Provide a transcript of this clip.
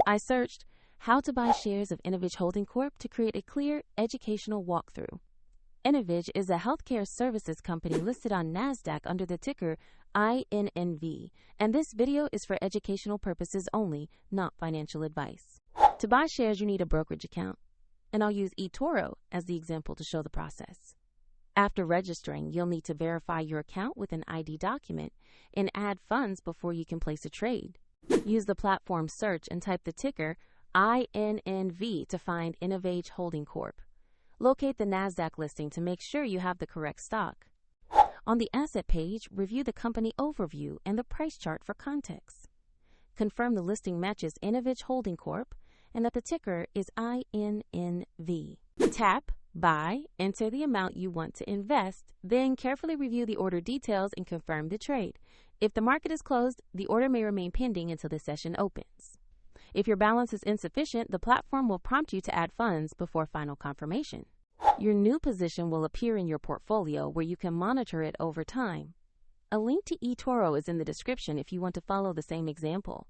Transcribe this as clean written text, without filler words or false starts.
I searched how to buy shares of Innovage Holding Corp to create a clear educational walkthrough. Innovage is a healthcare services company listed on Nasdaq under the ticker INNV, and this video is for educational purposes only, not financial advice. To buy shares, you need a brokerage account, and I'll use eToro as the example to show the process. After registering, you'll need to verify your account with an ID document and add funds before you can place a trade. Use the platform search and type the ticker INNV to find Innovage Holding Corp. Locate the Nasdaq listing to make sure you have the correct stock. On the asset page, review the company overview and the price chart for context. Confirm the listing matches Innovage Holding Corp and that the ticker is INNV. Tap Buy, enter the amount you want to invest, then carefully review the order details and confirm the trade. If the market is closed, the order may remain pending until the session opens. If your balance is insufficient, the platform will prompt you to add funds before final confirmation. Your new position will appear in your portfolio where you can monitor it over time. A link to eToro is in the description if you want to follow the same example.